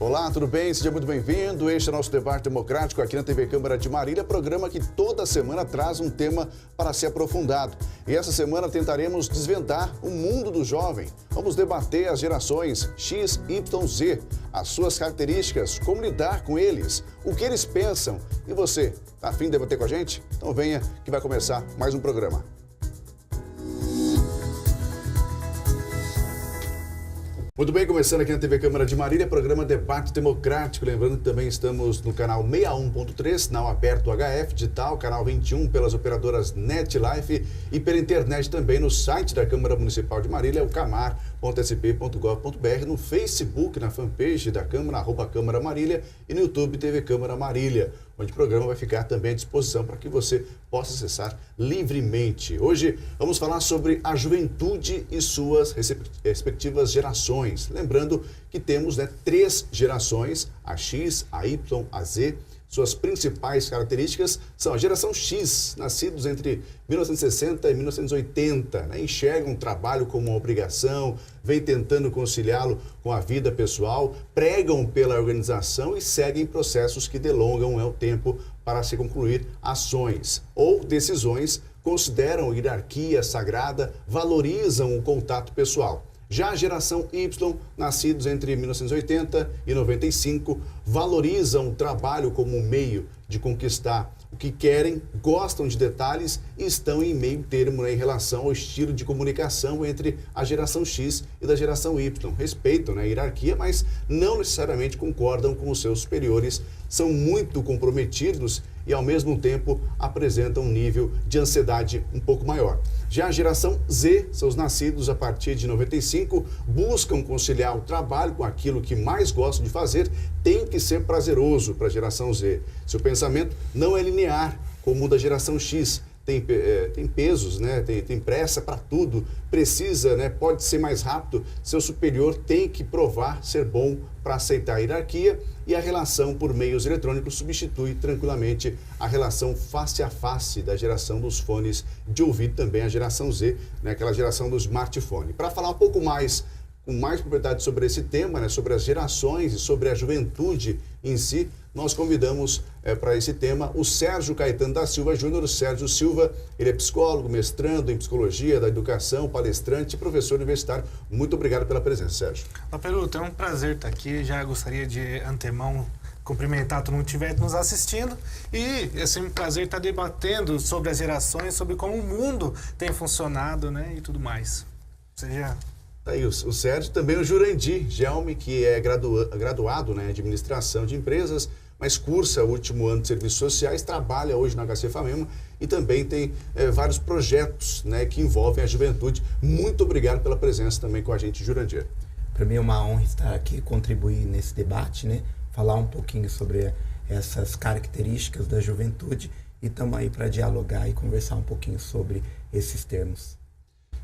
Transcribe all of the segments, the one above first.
Olá, tudo bem? Seja muito bem-vindo. Este é o nosso debate democrático aqui na TV Câmara de Marília, programa que toda semana traz um tema para ser aprofundado. E essa semana tentaremos desvendar o mundo do jovem. Vamos debater as gerações X, Y, Z, as suas características, como lidar com eles, o que eles pensam. E você, tá a fim de debater com a gente? Então venha que vai começar mais um programa. Muito bem, começando aqui na TV Câmara de Marília, programa Debate Democrático. Lembrando que também estamos no canal 61.3, sinal aberto HF digital, canal 21 pelas operadoras NetLife e pela internet também no site da Câmara Municipal de Marília, o camar.sp.gov.br, no Facebook, na fanpage da Câmara, @Câmara Marília e no YouTube TV Câmara Marília, onde o programa vai ficar também à disposição para que você possa acessar livremente. Hoje vamos falar sobre a juventude e suas respectivas gerações. Lembrando que temos 3 gerações, a X, a Y, a Z. Suas principais características são a geração X, nascidos entre 1960 e 1980, enxergam o trabalho como uma obrigação, vem tentando conciliá-lo com a vida pessoal, pregam pela organização e seguem processos que delongam o tempo para se concluir ações ou decisões, consideram hierarquia sagrada, valorizam o contato pessoal. Já a geração Y, nascidos entre 1980 e 95, valorizam o trabalho como um meio de conquistar o que querem, gostam de detalhes e estão em meio termo em relação ao estilo de comunicação entre a geração X e da geração Y. Respeitam a hierarquia, mas não necessariamente concordam com os seus superiores, são muito comprometidos e, ao mesmo tempo, apresentam um nível de ansiedade um pouco maior. Já a geração Z, são os nascidos a partir de 95, buscam conciliar o trabalho com aquilo que mais gostam de fazer, tem que ser prazeroso para a geração Z. Seu pensamento não é linear, como o da geração X. Tem pesos, tem pressa para tudo, precisa, pode ser mais rápido, seu superior tem que provar ser bom para aceitar a hierarquia e a relação por meios eletrônicos substitui tranquilamente a relação face a face da geração dos fones de ouvido, também a geração Z, aquela geração do smartphone. Para falar um pouco mais, com mais propriedade sobre esse tema, sobre as gerações e sobre a juventude em si, nós convidamos para esse tema o Sérgio Caetano da Silva Júnior. O Sérgio Silva, ele é psicólogo, mestrando em psicologia da educação, palestrante e professor universitário. Muito obrigado pela presença, Sérgio. Peruta, é um prazer estar aqui. Já gostaria de antemão cumprimentar todo mundo que estiver nos assistindo e é sempre um prazer estar debatendo sobre as gerações, sobre como o mundo tem funcionado, e tudo mais. Seja... Aí o Sérgio, também o Jurandir Gelme, que é graduado em administração de empresas, mas cursa o último ano de serviços sociais, trabalha hoje na HC Famema e também tem vários projetos que envolvem a juventude. Muito obrigado pela presença também com a gente, Jurandir. Para mim é uma honra estar aqui e contribuir nesse debate, falar um pouquinho sobre essas características da juventude e estamos aí para dialogar e conversar um pouquinho sobre esses termos.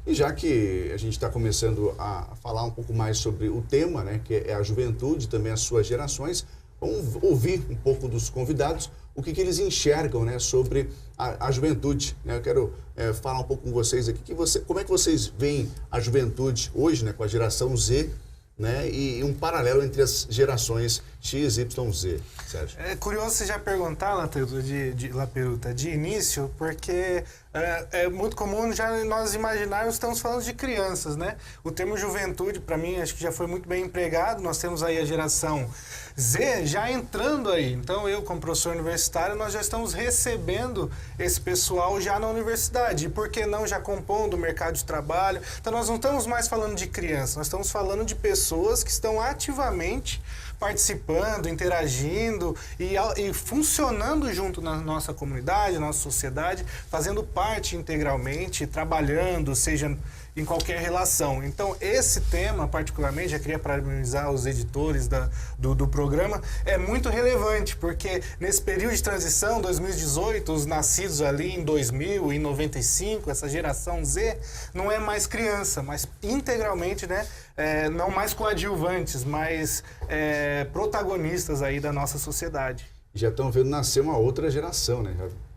E já que a gente está começando a falar um pouco mais sobre o tema, que é a juventude, também as suas gerações, vamos ouvir um pouco dos convidados, o que eles enxergam sobre a juventude. Eu quero falar um pouco com vocês aqui, como é que vocês veem a juventude hoje, com a geração Z, e um paralelo entre as gerações X, Y, Z, Sérgio. É curioso você já perguntar, Laperuta, de início, porque é muito comum já nós imaginarmos que estamos falando de crianças, O termo juventude, para mim, acho que já foi muito bem empregado. Nós temos aí a geração Z já entrando aí. Então, eu, como professor universitário, nós já estamos recebendo esse pessoal já na universidade. E por que não já compondo o mercado de trabalho? Então, nós não estamos mais falando de crianças, nós estamos falando de pessoas que estão ativamente participando, interagindo e funcionando junto na nossa comunidade, na nossa sociedade, fazendo parte integralmente, trabalhando, seja em qualquer relação. Então, esse tema, particularmente, já queria parabenizar os editores do programa, é muito relevante, porque nesse período de transição, 2018, os nascidos ali em 2000, em 95, essa geração Z, não é mais criança, mas integralmente, não mais coadjuvantes, mas protagonistas aí da nossa sociedade. Já estão vendo nascer uma outra geração,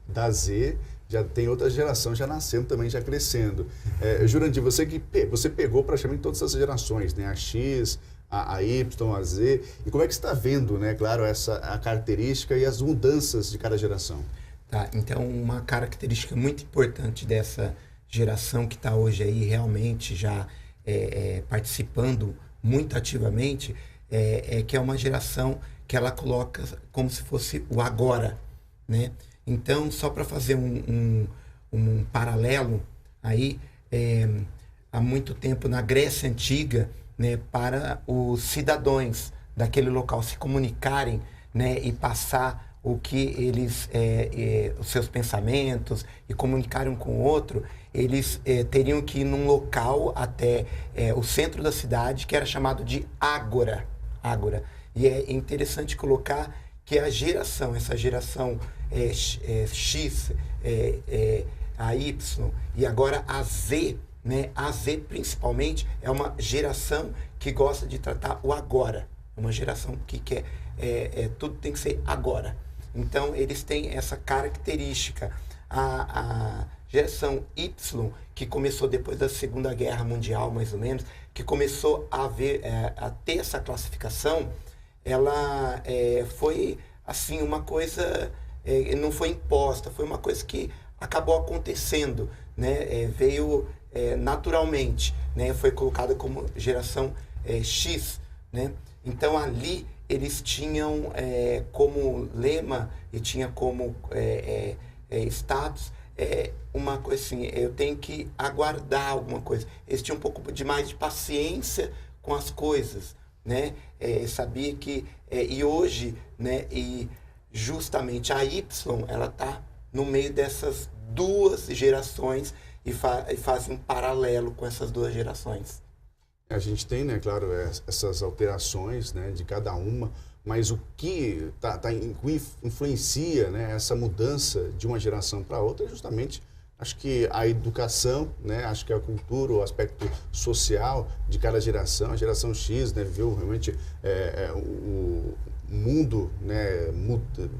Da Z... Já tem outra geração já nascendo também, já crescendo. Jurandir, você pegou praticamente todas essas gerações, a X, a Y, a Z. E como é que você está vendo, né, claro, a característica e as mudanças de cada geração? Tá, então uma característica muito importante dessa geração que está hoje aí realmente já participando muito ativamente é que é uma geração que ela coloca como se fosse o agora, né? Então, só para fazer um paralelo aí, há muito tempo na Grécia Antiga, né, para os cidadãos daquele local se comunicarem, né, e passar o que eles, os seus pensamentos e comunicarem com o outro, eles teriam que ir num local até o centro da cidade, que era chamado de ágora. E é interessante colocar que essa geração X, a Y e agora a Z, né? A Z principalmente é uma geração que gosta de tratar o agora. É uma geração que quer, tudo tem que ser agora. Então eles têm essa característica. A geração Y, que começou depois da Segunda Guerra Mundial, mais ou menos, que começou a ter essa classificação, ela foi assim uma coisa, não foi imposta, foi uma coisa que acabou acontecendo, né? Veio naturalmente, né? Foi colocada como geração X, né? Então ali eles tinham como lema e tinha como status uma coisa assim, eu tenho que aguardar alguma coisa. Eles tinham um pouco de mais de paciência com as coisas, né? Sabia que e hoje, né? E justamente a Y, ela está no meio dessas duas gerações e faz um paralelo com essas duas gerações. A gente tem, né, claro, essas alterações, né, de cada uma, mas o que influencia, né, essa mudança de uma geração para outra é justamente, acho que a educação, né, acho que a cultura, o aspecto social de cada geração. A geração X, né, viveu realmente o mundo, né,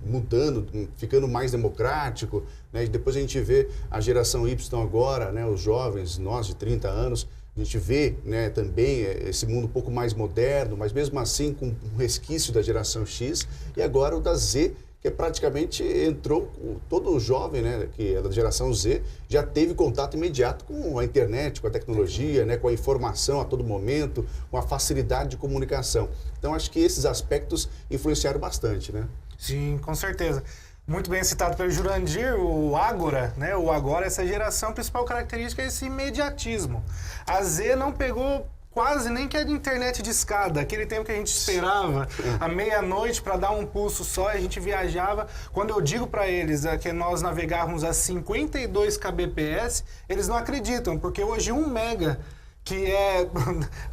mudando, ficando mais democrático, né, e depois a gente vê a geração Y agora, né, os jovens, nós de 30 anos, a gente vê, né, também esse mundo um pouco mais moderno, mas mesmo assim com um resquício da geração X, e agora o da Z, que praticamente entrou, todo jovem, né, que é da geração Z, já teve contato imediato com a internet, com a tecnologia, né, com a informação a todo momento, com a facilidade de comunicação. Então, acho que esses aspectos influenciaram bastante, né? Sim, com certeza. Muito bem citado pelo Jurandir, o Ágora, né? O Agora, essa geração, a principal característica é esse imediatismo. A Z não pegou quase nem que a internet de escada, aquele tempo que a gente esperava à meia-noite para dar um pulso só, e a gente viajava. Quando eu digo para eles que nós navegávamos a 52 kbps, eles não acreditam, porque hoje 1 mega, que é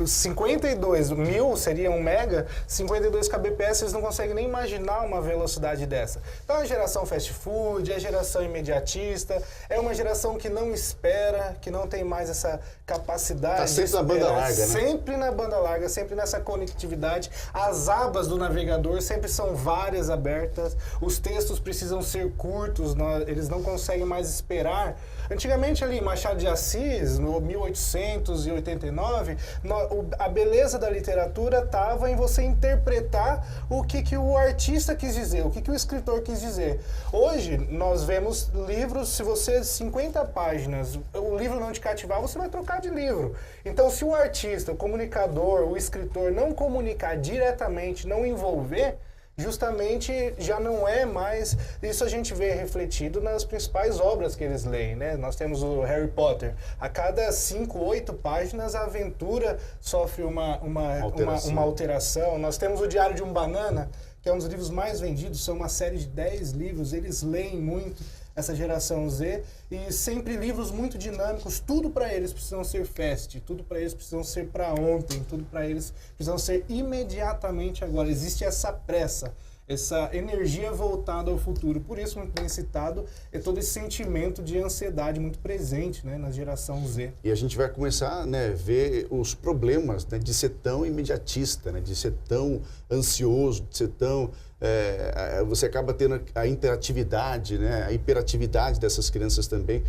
52 mil, seria 1 mega, 52 kbps, eles não conseguem nem imaginar uma velocidade dessa. Então, é a geração fast food, é a geração imediatista, é uma geração que não espera, que não tem mais essa capacidade. Está sempre na banda larga, né? Sempre na banda larga, sempre nessa conectividade. As abas do navegador sempre são várias abertas, os textos precisam ser curtos, eles não conseguem mais esperar. Antigamente ali, Machado de Assis, no 1889, a beleza da literatura estava em você interpretar o que o artista quis dizer, o que o escritor quis dizer. Hoje, nós vemos livros, se você 50 páginas, o livro não te cativar, você vai trocar de livro. Então, se o artista, o comunicador, o escritor não comunicar diretamente, não envolver, justamente já não é mais... Isso a gente vê refletido nas principais obras que eles leem, né? Nós temos o Harry Potter. A cada 5, 8 páginas, a aventura sofre uma alteração. Nós temos o Diário de um Banana, que é um dos livros mais vendidos, são uma série de 10 livros, eles leem muito, essa geração Z, e sempre livros muito dinâmicos, tudo para eles precisam ser fast, tudo para eles precisam ser para ontem, tudo para eles precisam ser imediatamente agora. Existe essa pressa, essa energia voltada ao futuro. Por isso, muito bem citado, é todo esse sentimento de ansiedade muito presente, né, na geração Z. E a gente vai começar a, né, ver os problemas, né, de ser tão imediatista, né, de ser tão ansioso, de ser tão você acaba tendo a interatividade, né, a hiperatividade dessas crianças também,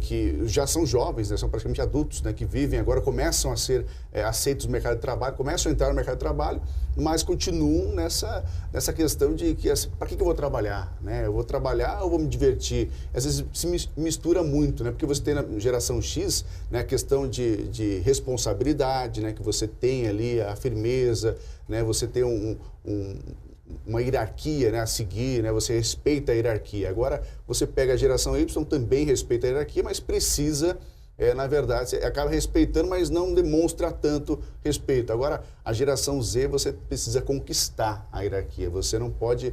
que já são jovens, né, são praticamente adultos, né, que vivem agora, começam a ser aceitos no mercado de trabalho, começam a entrar no mercado de trabalho, mas continuam nessa questão de que, para que eu vou trabalhar? Né? Eu vou trabalhar ou vou me divertir? Às vezes se mistura muito, né? Porque você tem na geração X, né, a questão de responsabilidade, né, que você tem ali a firmeza, né, você tem uma hierarquia, né, a seguir, né, você respeita a hierarquia. Agora, você pega a geração Y, também respeita a hierarquia, mas precisa, na verdade, você acaba respeitando, mas não demonstra tanto respeito. Agora, a geração Z, você precisa conquistar a hierarquia, você não pode...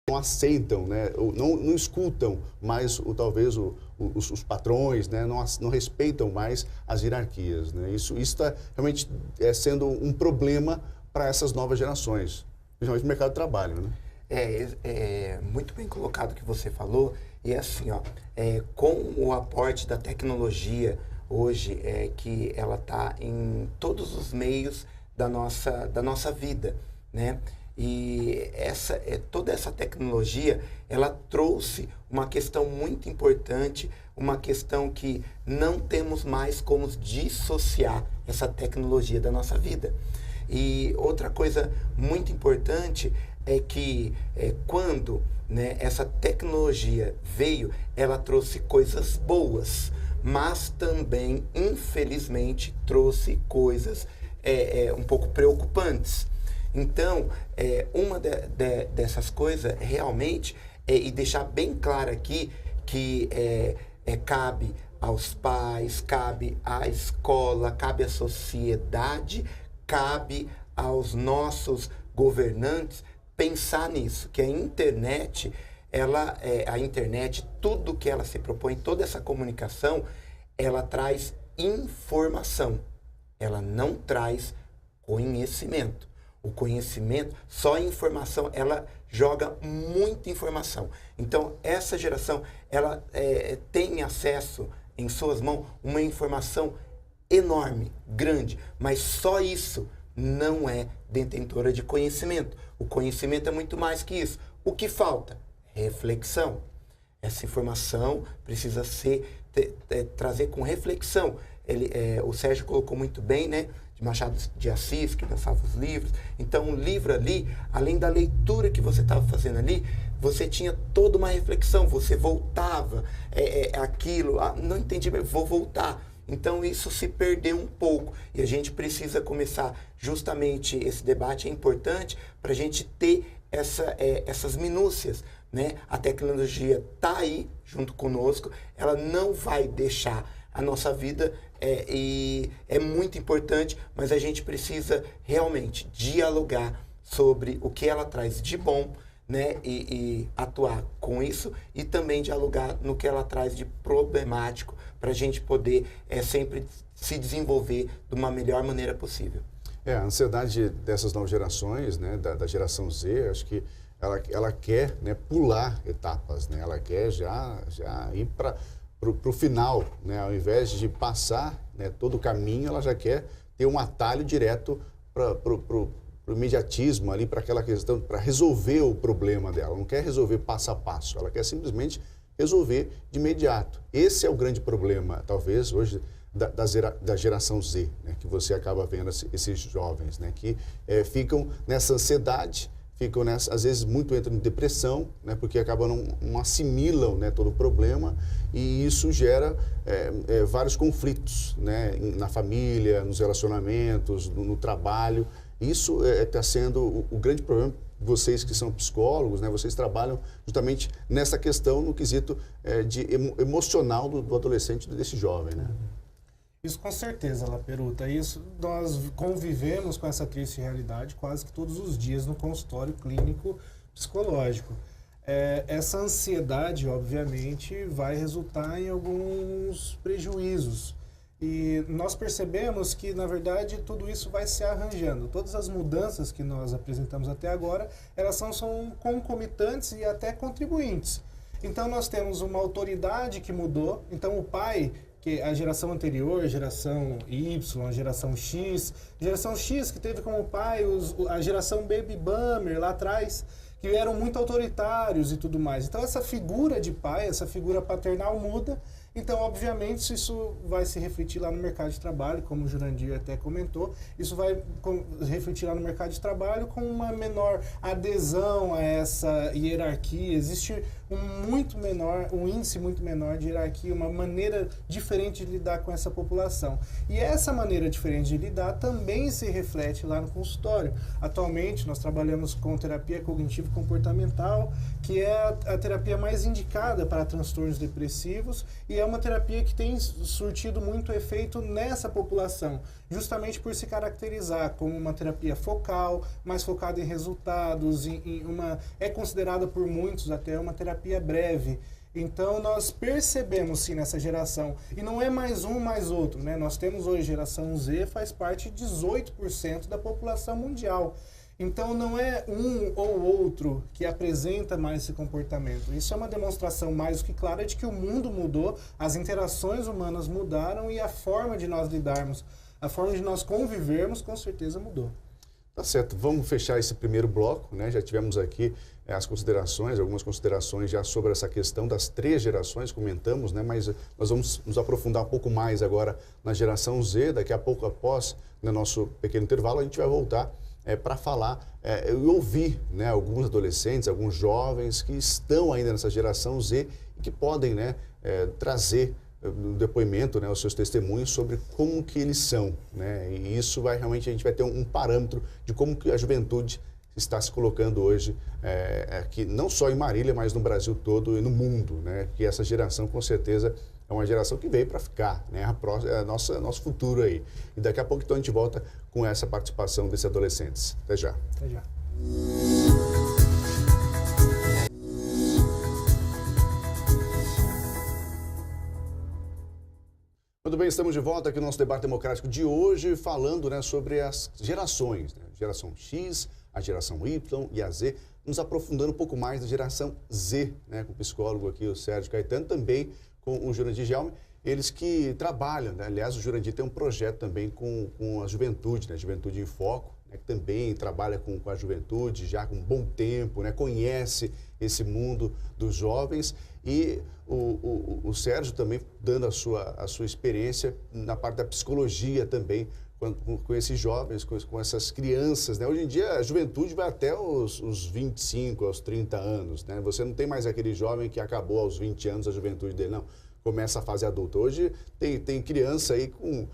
não aceitam, né, não escutam mais, talvez, os patrões, né, não respeitam mais as hierarquias. Né? Isso está realmente sendo um problema para essas novas gerações, principalmente no mercado de trabalho, né? É muito bem colocado o que você falou, e assim, com o aporte da tecnologia hoje, que ela está em todos os meios da nossa vida, né? E toda essa tecnologia, ela trouxe uma questão muito importante, uma questão que não temos mais como dissociar essa tecnologia da nossa vida. E outra coisa muito importante é que quando, né, essa tecnologia veio, ela trouxe coisas boas, mas também, infelizmente, trouxe coisas um pouco preocupantes. Então, uma dessas coisas realmente e deixar bem claro aqui que cabe aos pais, cabe à escola, cabe à sociedade, cabe aos nossos governantes pensar nisso, que a internet, tudo que ela se propõe, toda essa comunicação, ela traz informação, ela não traz conhecimento. O conhecimento, só a informação, ela joga muita informação. Então, essa geração, ela tem acesso em suas mãos uma informação enorme, grande, mas só isso não é detentora de conhecimento. O conhecimento é muito mais que isso. O que falta? Reflexão. Essa informação precisa trazer com reflexão. O Sérgio colocou muito bem, né? De Machado de Assis, que lançava os livros. Então, um livro ali, além da leitura que você estava fazendo ali, você tinha toda uma reflexão. Você voltava aquilo. Não entendi, mas vou voltar. Então, isso se perdeu um pouco. E a gente precisa começar, justamente, esse debate é importante para a gente ter essas minúcias, né? A tecnologia está aí, junto conosco. Ela não vai deixar a nossa vida, e é muito importante, mas a gente precisa realmente dialogar sobre o que ela traz de bom, né? E atuar com isso, e também dialogar no que ela traz de problemático, para a gente poder sempre se desenvolver de uma melhor maneira possível. A ansiedade dessas novas gerações, né, da geração Z, acho que ela quer, né, pular etapas, né? Ela quer já ir para o final, né? Ao invés de passar, né, todo o caminho, ela já quer ter um atalho direto para o imediatismo ali, para aquela questão, para resolver o problema dela. Ela não quer resolver passo a passo, ela quer simplesmente resolver de imediato. Esse é o grande problema, talvez, hoje, da geração Z, né? Que você acaba vendo esses jovens, né? Que ficam nessa ansiedade, ficam às vezes muito entram em depressão, né? Porque acabam não assimilam, né, todo o problema, e isso gera vários conflitos, né? Na família, nos relacionamentos, no trabalho. Isso está sendo o grande problema. Vocês que são psicólogos, né, vocês trabalham justamente nessa questão, no quesito emocional do adolescente, desse jovem, né? Isso com certeza, Laperuta. Isso nós convivemos com essa triste realidade quase que todos os dias no consultório clínico psicológico. Essa ansiedade, obviamente, vai resultar em alguns prejuízos. E nós percebemos que, na verdade, tudo isso vai se arranjando. Todas as mudanças que nós apresentamos até agora, elas são concomitantes e até contribuintes. Então, nós temos uma autoridade que mudou. Então, o pai que a geração anterior, a geração Y, a geração X que teve como pai a geração Baby Boomer lá atrás, que eram muito autoritários e tudo mais. Então essa figura de pai, essa figura paternal muda. Então, obviamente, isso vai se refletir lá no mercado de trabalho, como o Jurandir até comentou, isso vai refletir lá no mercado de trabalho com uma menor adesão a essa hierarquia. Existe um índice muito menor de hierarquia, uma maneira diferente de lidar com essa população. E essa maneira diferente de lidar também se reflete lá no consultório. Atualmente, nós trabalhamos com terapia cognitivo-comportamental, que é a terapia mais indicada para transtornos depressivos, e é uma terapia que tem surtido muito efeito nessa população, justamente por se caracterizar como uma terapia focal, mais focada em resultados, é considerada por muitos até uma terapia breve. Então, nós percebemos, sim, nessa geração, e não é mais um mais outro, né? Nós temos hoje geração Z, faz parte de 18% da população mundial. Então, não é um ou outro que apresenta mais esse comportamento. Isso é uma demonstração mais do que clara de que o mundo mudou, as interações humanas mudaram e a forma de nós lidarmos, a forma de nós convivermos, com certeza mudou. Tá certo, vamos fechar esse primeiro bloco, né? Já tivemos aqui algumas considerações já sobre essa questão das 3 gerações, comentamos, né? Mas nós vamos nos aprofundar um pouco mais agora na geração Z. Daqui a pouco, após nosso pequeno intervalo, a gente vai voltar para falar e ouvir, né, alguns adolescentes, alguns jovens que estão ainda nessa geração Z e que podem, né, trazer no depoimento, né, os seus testemunhos sobre como que eles são, né? E isso a gente vai ter um parâmetro de como que a juventude está se colocando hoje, aqui, não só em Marília, mas no Brasil todo e no mundo, né? Que essa geração, com certeza, é uma geração que veio para ficar, né? Nosso futuro aí. E daqui a pouco, então, a gente volta com essa participação desses adolescentes. Até já. Até já. Muito bem, estamos de volta aqui no nosso debate democrático de hoje, falando, né, sobre as gerações, né? Geração X, a geração Y e a Z, nos aprofundando um pouco mais na geração Z, né, com o psicólogo aqui, o Sérgio Caetano, também com o Jurandir Gelme, eles que trabalham, né? Aliás, o Jurandir tem um projeto também com a juventude, né? Juventude em Foco, né? Que também trabalha com a juventude já com um bom tempo, né? Conhece esse mundo dos jovens, e o Sérgio também dando a sua experiência na parte da psicologia também, com esses jovens, com essas crianças, né? Hoje em dia a juventude vai até os 25, aos 30 anos, né? Você não tem mais aquele jovem que acabou aos 20 anos a juventude dele, não. Começa a fase adulta. Hoje tem criança aí com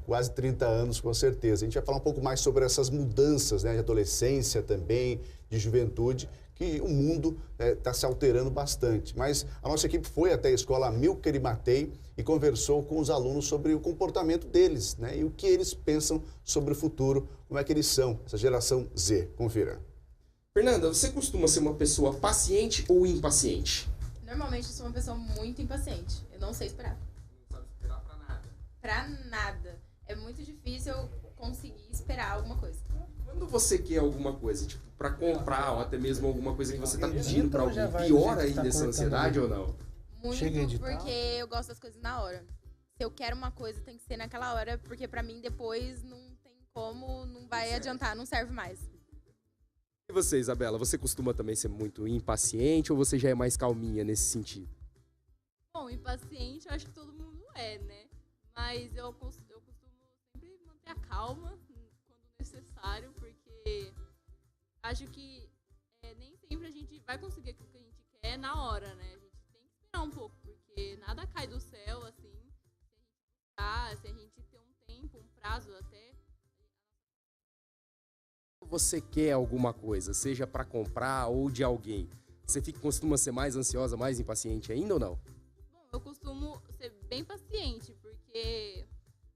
quase 30 anos, com certeza. A gente vai falar um pouco mais sobre essas mudanças, né? De adolescência também, de juventude, que o mundo está se alterando bastante. Mas a nossa equipe foi até a escola Amílcar e Matei e conversou com os alunos sobre o comportamento deles, né? E o que eles pensam sobre o futuro, como é que eles são, essa geração Z. Confira. Fernanda, você costuma ser uma pessoa paciente ou impaciente? Normalmente eu sou uma pessoa muito impaciente. Eu não sei esperar. Não sabe esperar pra nada. Pra nada. É muito difícil eu conseguir esperar alguma coisa. Quando você quer alguma coisa, tipo, pra comprar ou até mesmo alguma coisa que você tá pedindo pra alguém, piora ainda essa ansiedade ou não? Muito, porque eu gosto das coisas na hora. Se eu quero uma coisa, tem que ser naquela hora, porque pra mim depois não tem como, não vai adiantar, não serve mais. E você, Isabela, você costuma também ser muito impaciente ou você já é mais calminha nesse sentido? Bom, impaciente eu acho que todo mundo é, né? Mas eu costumo sempre manter a calma quando necessário, porque acho que nem sempre a gente vai conseguir aquilo que a gente quer na hora, né? A gente tem que esperar um pouco, porque nada cai do céu, assim. Se a gente ter um tempo, um prazo até. Você quer alguma coisa, seja pra comprar ou de alguém, você costuma ser mais ansiosa, mais impaciente ainda ou não? Bom, eu costumo ser bem paciente, porque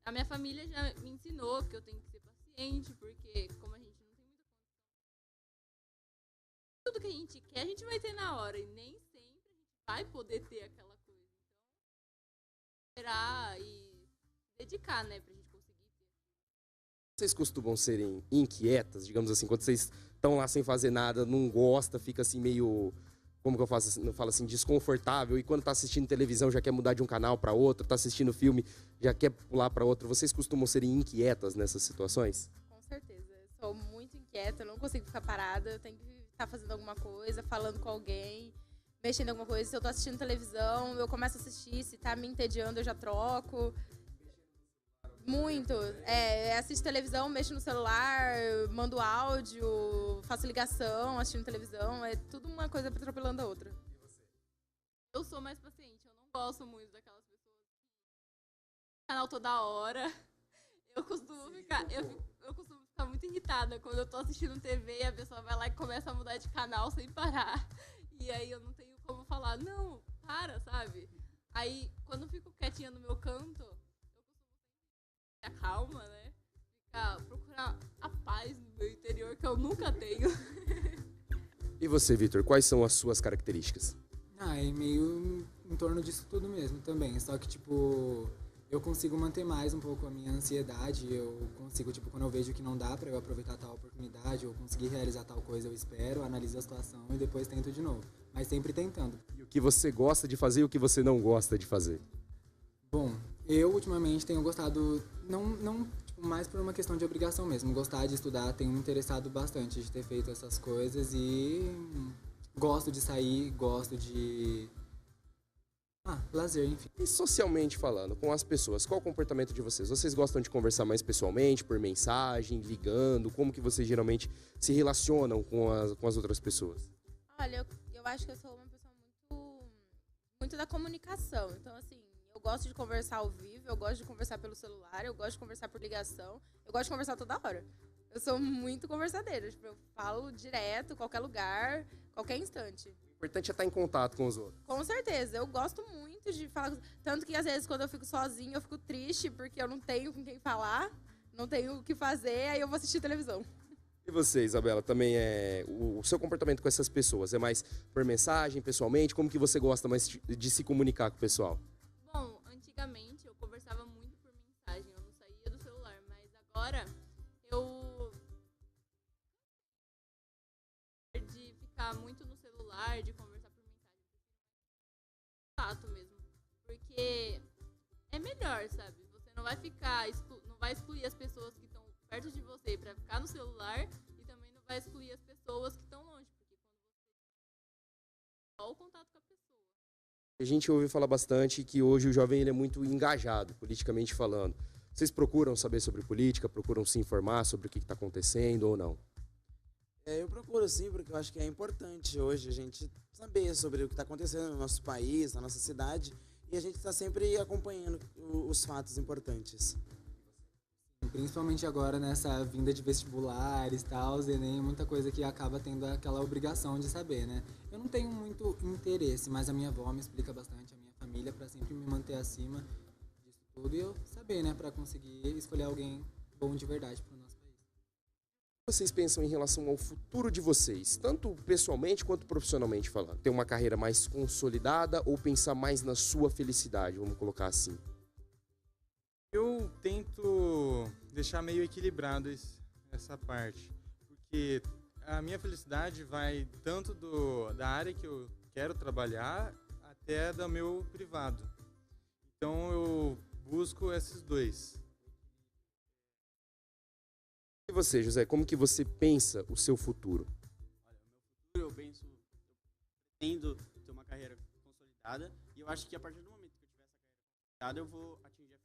a minha família já me ensinou que eu tenho que ser paciente, porque como a gente não tem muita condição, tudo que a gente quer, a gente vai ter na hora, e nem sempre a gente vai poder ter aquela coisa. Então, esperar e dedicar, né, pra gente conseguir ter. Vocês costumam serem inquietas, digamos assim, quando vocês estão lá sem fazer nada, não gosta, fica assim meio como que eu faço, não falo assim, desconfortável, e quando tá assistindo televisão já quer mudar de um canal para outro, tá assistindo filme, já quer pular para outro. Vocês costumam ser inquietas nessas situações? Com certeza. Eu sou muito inquieta, eu não consigo ficar parada, eu tenho que estar fazendo alguma coisa, falando com alguém, mexendo em alguma coisa. Se eu tô assistindo televisão, eu começo a assistir, se tá me entediando, eu já troco. Muito. Assisto televisão, mexo no celular, mando áudio, faço ligação, assistindo televisão. É tudo uma coisa atropelando a outra. Eu sou mais paciente, eu não gosto muito daquelas pessoas que canal toda hora. Eu costumo ficar muito irritada quando eu tô assistindo TV e a pessoa vai lá e começa a mudar de canal sem parar. E aí eu não tenho como falar, não, para, sabe? Aí, quando eu fico quietinha no meu canto, eu costumo ter a calma, né? Procurar a paz no meu interior, que eu nunca tenho. E você, Vitor, quais são as suas características? É meio em torno disso tudo mesmo também. Só que, tipo, eu consigo manter mais um pouco a minha ansiedade. Eu consigo, tipo, quando eu vejo que não dá pra eu aproveitar tal oportunidade ou conseguir realizar tal coisa, eu espero, analiso a situação e depois tento de novo. Mas sempre tentando. E o que você gosta de fazer e o que você não gosta de fazer? Bom, eu ultimamente tenho gostado, não tipo, mais por uma questão de obrigação mesmo, gostar de estudar, tenho me interessado bastante de ter feito essas coisas e gosto de sair, gosto de lazer, enfim. E socialmente falando, com as pessoas, qual o comportamento de vocês? Vocês gostam de conversar mais pessoalmente, por mensagem, ligando? Como que vocês geralmente se relacionam com as outras pessoas? Olha, eu acho que eu sou uma pessoa muito da comunicação. Então, assim, eu gosto de conversar ao vivo, eu gosto de conversar pelo celular, eu gosto de conversar por ligação, eu gosto de conversar toda hora. Eu sou muito conversadeira, tipo, eu falo direto, qualquer lugar, qualquer instante. O importante é estar em contato com os outros. Com certeza, eu gosto muito de falar. Tanto que às vezes quando eu fico sozinha, eu fico triste porque eu não tenho com quem falar, não tenho o que fazer, aí eu vou assistir televisão. E você, Isabela, também o seu comportamento com essas pessoas é mais por mensagem, pessoalmente? Como que você gosta mais de se comunicar com o pessoal? Bom, antigamente eu conversava muito por mensagem, eu não saía do celular, mas agora eu de ficar muito no celular, de conversar por mensagem, contato mesmo, porque é melhor, sabe? Você não vai ficar, não vai excluir as pessoas que estão perto de você para ficar no celular e também não vai excluir as pessoas que estão longe, porque quando você só o contato com a pessoa. A gente ouve falar bastante que hoje o jovem ele é muito engajado, politicamente falando. Vocês procuram saber sobre política, procuram se informar sobre o que está acontecendo ou não? Eu procuro sim, porque eu acho que é importante hoje a gente saber sobre o que está acontecendo no nosso país, na nossa cidade, e a gente está sempre acompanhando os fatos importantes. Principalmente agora nessa vinda de vestibulares, tal, Enem, muita coisa que acaba tendo aquela obrigação de saber, né? Eu não tenho muito interesse, mas a minha avó me explica bastante, a minha família, para sempre me manter acima disso tudo e eu saber, né, para conseguir escolher alguém bom de verdade para o nosso país. O que vocês pensam em relação ao futuro de vocês, tanto pessoalmente quanto profissionalmente falando? Ter uma carreira mais consolidada ou pensar mais na sua felicidade, vamos colocar assim? Eu tento deixar meio equilibrado essa parte, porque a minha felicidade vai tanto da área que eu quero trabalhar até do meu privado. Então eu busco esses dois. E você, José, como que você pensa o seu futuro? Olha, o meu futuro, eu pretendo ter uma carreira consolidada e eu acho que a partir do momento que eu tiver essa carreira consolidada eu vou atingir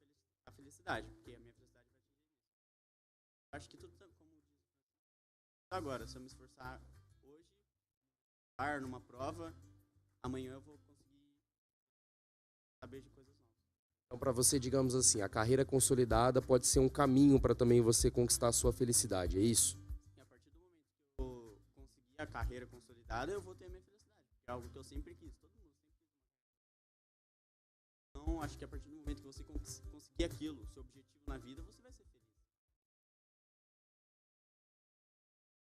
a felicidade, porque a minha felicidade vai atingir isso. Eu acho que tudo, como diz agora, se eu me esforçar hoje, numa prova, amanhã eu vou conseguir saber de coisas novas. Então, para você, digamos assim, a carreira consolidada pode ser um caminho para também você conquistar a sua felicidade, é isso? E a partir do momento que eu conseguir a carreira consolidada, eu vou ter a minha felicidade, que é algo que eu sempre quis, todo mundo sempre quis. Então, acho que a partir do momento que você conseguir aquilo, seu objetivo na vida, você vai ser feliz.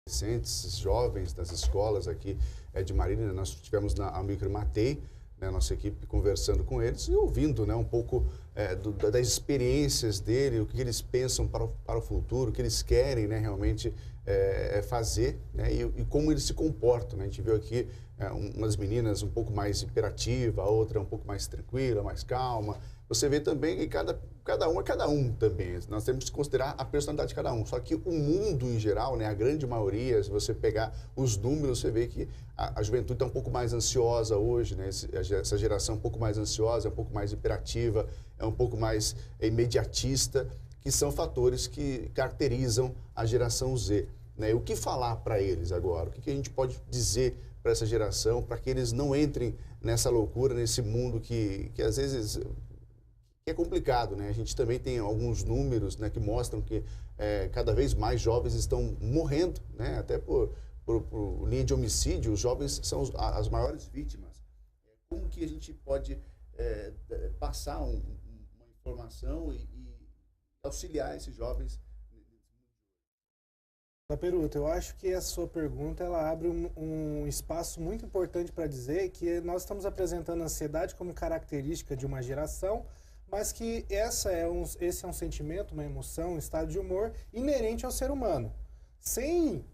Adolescentes, jovens das escolas aqui de Marília, nós tivemos na Amilcar Matei, né, nossa equipe conversando com eles e ouvindo, né, um pouco das experiências dele, o que eles pensam para o futuro, o que eles querem, né, realmente fazer, né, e como eles se comportam. Né? A gente viu aqui umas meninas um pouco mais hiperativa, a outra um pouco mais tranquila, mais calma. Você vê também que cada um é cada um também. Nós temos que considerar a personalidade de cada um. Só que o mundo em geral, né, a grande maioria, se você pegar os números, você vê que a juventude está um pouco mais ansiosa hoje, né? Essa geração é um pouco mais ansiosa, é um pouco mais hiperativa, é um pouco mais imediatista, que são fatores que caracterizam a geração Z. Né? E o que falar para eles agora? O que a gente pode dizer para essa geração, para que eles não entrem nessa loucura, nesse mundo que às vezes é complicado, né? A gente também tem alguns números, né, que mostram que cada vez mais jovens estão morrendo, né? Até por linha de homicídio, os jovens são as maiores vítimas. Como que a gente pode passar uma informação e auxiliar esses jovens? Peruta, eu acho que essa sua pergunta ela abre um espaço muito importante para dizer que nós estamos apresentando a ansiedade como característica de uma geração, mas que esse é um sentimento, uma emoção, um estado de humor inerente ao ser humano. Sem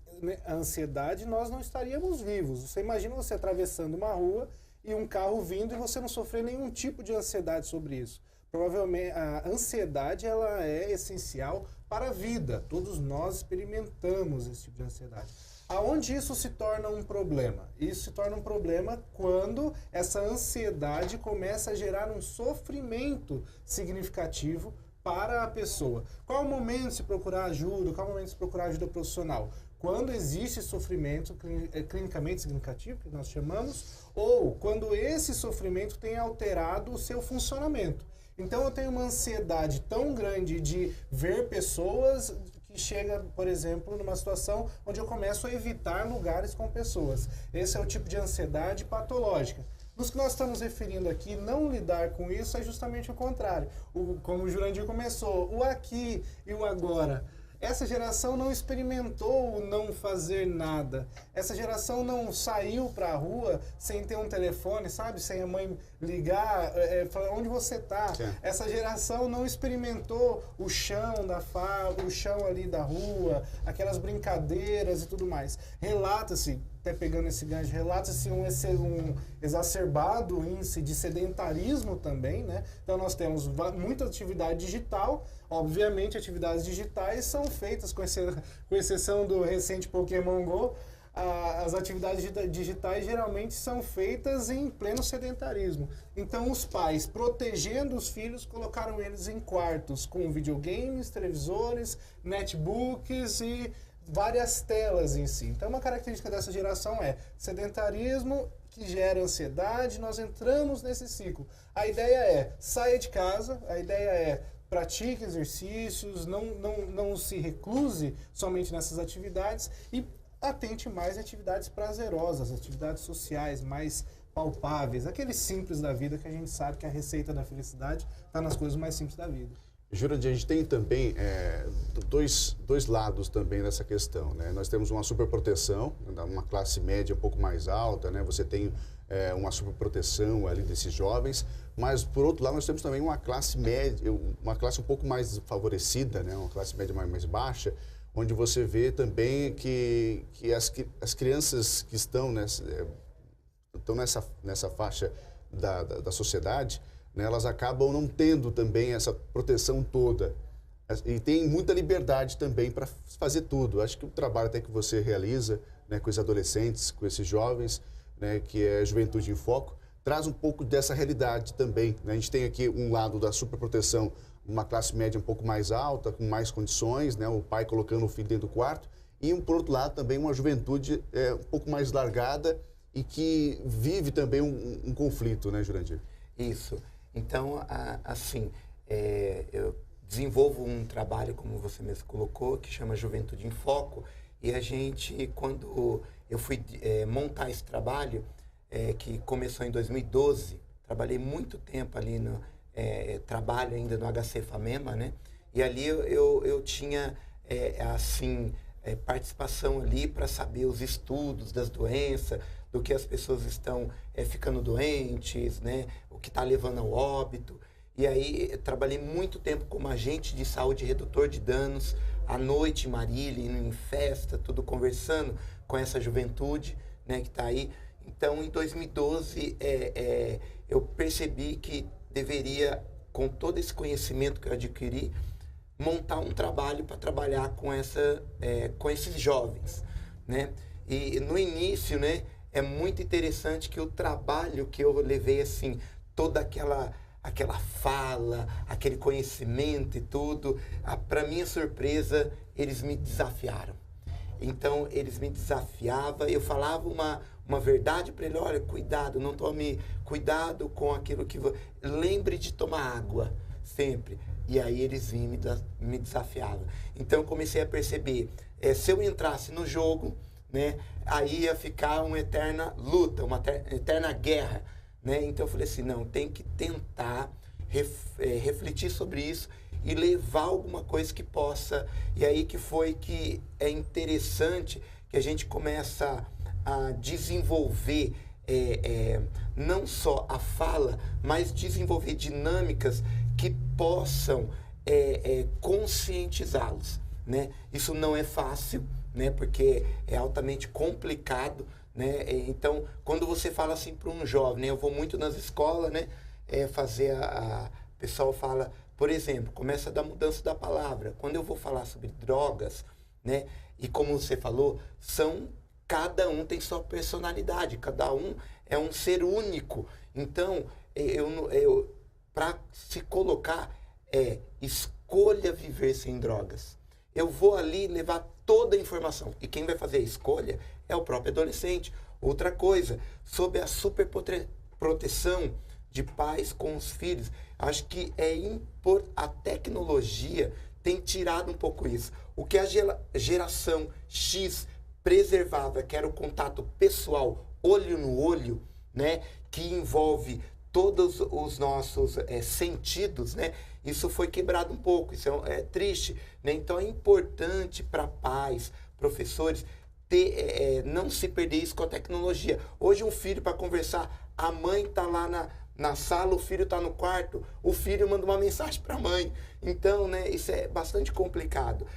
a ansiedade, nós não estaríamos vivos. Você imagina você atravessando uma rua e um carro vindo e você não sofrer nenhum tipo de ansiedade sobre isso. Provavelmente a ansiedade ela é essencial para a vida. Todos nós experimentamos esse tipo de ansiedade. Aonde isso se torna um problema? Isso se torna um problema quando essa ansiedade começa a gerar um sofrimento significativo para a pessoa. Qual o momento de se procurar ajuda? Qual o momento de se procurar ajuda profissional? Quando existe sofrimento clinicamente significativo, que nós chamamos, ou quando esse sofrimento tem alterado o seu funcionamento. Então eu tenho uma ansiedade tão grande de ver pessoas que chega, por exemplo, numa situação onde eu começo a evitar lugares com pessoas. Esse é o tipo de ansiedade patológica. Nos que nós estamos referindo aqui, não lidar com isso é justamente o contrário. Como o Jurandir começou, o aqui e o agora. Essa geração não experimentou o não fazer nada. Essa geração não saiu para a rua sem ter um telefone, sabe? Sem a mãe ligar, falar onde você está. Essa geração não experimentou o chão o chão ali da rua, aquelas brincadeiras e tudo mais. Relata-se, até pegando esse gancho, relata-se um exacerbado índice de sedentarismo também, né? Então nós temos muita atividade digital. Obviamente, atividades digitais são feitas, com exceção do recente Pokémon GO, as atividades digitais geralmente são feitas em pleno sedentarismo. Então, os pais, protegendo os filhos, colocaram eles em quartos com videogames, televisores, netbooks e várias telas em si. Então, uma característica dessa geração é sedentarismo, que gera ansiedade, nós entramos nesse ciclo. A ideia é, saia de casa, a ideia é, pratique exercícios, não se recluse somente nessas atividades e atente mais em atividades prazerosas, atividades sociais mais palpáveis, aqueles simples da vida que a gente sabe que a receita da felicidade está nas coisas mais simples da vida. Jurandir, a gente tem também dois lados também nessa questão, né? Nós temos uma superproteção, uma classe média um pouco mais alta, né? Você tem uma superproteção ali desses jovens, mas por outro lado nós temos também uma classe média, uma classe um pouco mais favorecida, né? Uma classe média mais baixa, onde você vê também que as crianças que estão nessa faixa da sociedade, né, elas acabam não tendo também essa proteção toda. E tem muita liberdade também para fazer tudo. Acho que o trabalho até que você realiza, né, com esses adolescentes, com esses jovens, né, que é Juventude em Foco, traz um pouco dessa realidade também. Né? A gente tem aqui um lado da superproteção, uma classe média um pouco mais alta, com mais condições, né, o pai colocando o filho dentro do quarto, e por outro lado também uma juventude um pouco mais largada e que vive também um conflito, né, Jurandir? Isso. Então, assim, eu desenvolvo um trabalho, como você mesmo colocou, que chama Juventude em Foco, e a gente, quando eu fui montar esse trabalho, que começou em 2012, trabalhei muito tempo ali trabalho ainda no HC FAMEMA, né? E ali eu tinha, assim, participação ali para saber os estudos das doenças, do que as pessoas estão ficando doentes, né? O que está levando ao óbito. E aí trabalhei muito tempo como agente de saúde redutor de danos, à noite em Marília, indo em festa, tudo conversando com essa juventude, né, que está aí. Então, em 2012, eu percebi que deveria, com todo esse conhecimento que eu adquiri, montar um trabalho para trabalhar com esses jovens, né? E no início, né, é muito interessante que o trabalho que eu levei, assim, toda aquela fala, aquele conhecimento e tudo, para minha surpresa, eles me desafiaram. Então, eles me desafiavam, eu falava uma verdade para ele: olha, cuidado, não tome cuidado com aquilo que... Lembre de tomar água, sempre. E aí eles vinham e me desafiavam. Então, eu comecei a perceber, se eu entrasse no jogo, né, aí ia ficar uma eterna luta, uma eterna guerra, né? Então, eu falei assim, não, tem que tentar refletir sobre isso e levar alguma coisa que possa... E aí que foi que é interessante que a gente começa a desenvolver não só a fala, mas desenvolver dinâmicas que possam conscientizá-los, né? Isso não é fácil, né? Porque é altamente complicado, né? Então, quando você fala assim para um jovem, né? Eu vou muito nas escolas, né? O pessoal fala, por exemplo, começa da mudança da palavra. Quando eu vou falar sobre drogas, né? E como você falou, cada um tem sua personalidade, cada um é um ser único. Então, para se colocar, escolha viver sem drogas. Eu vou ali levar toda a informação. E quem vai fazer a escolha é o próprio adolescente. Outra coisa, sobre a superproteção de pais com os filhos. Acho que a tecnologia tem tirado um pouco isso. O que a geração X preservava, que era o contato pessoal, olho no olho, né, que envolve todos os nossos sentidos, né, isso foi quebrado um pouco, isso é triste, né? Então é importante para pais, professores, não se perder isso com a tecnologia. Hoje um filho, para conversar, a mãe está lá na sala, o filho está no quarto, o filho manda uma mensagem para a mãe. Então, né, isso é bastante complicado.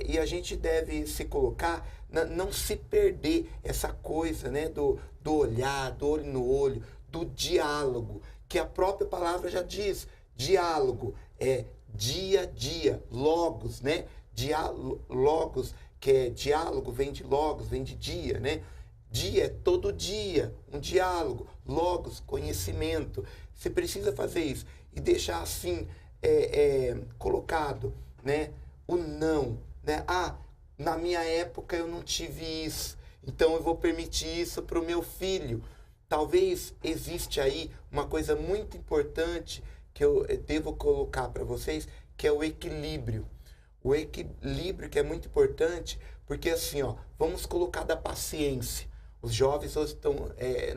E a gente deve se colocar, não se perder essa coisa, né, do olhar, do olho no olho, do diálogo, que a própria palavra já diz. Diálogo é dia a dia, logos, né? Logos, que é diálogo, vem de logos, vem de dia, né? Dia é todo dia, um diálogo. Logos, conhecimento. Você precisa fazer isso e deixar assim colocado, né? O não, né? Na minha época eu não tive isso, então eu vou permitir isso para o meu filho. Talvez existe aí uma coisa muito importante que eu devo colocar para vocês, que é o equilíbrio. O equilíbrio que é muito importante, porque assim, vamos colocar da paciência. Os jovens hoje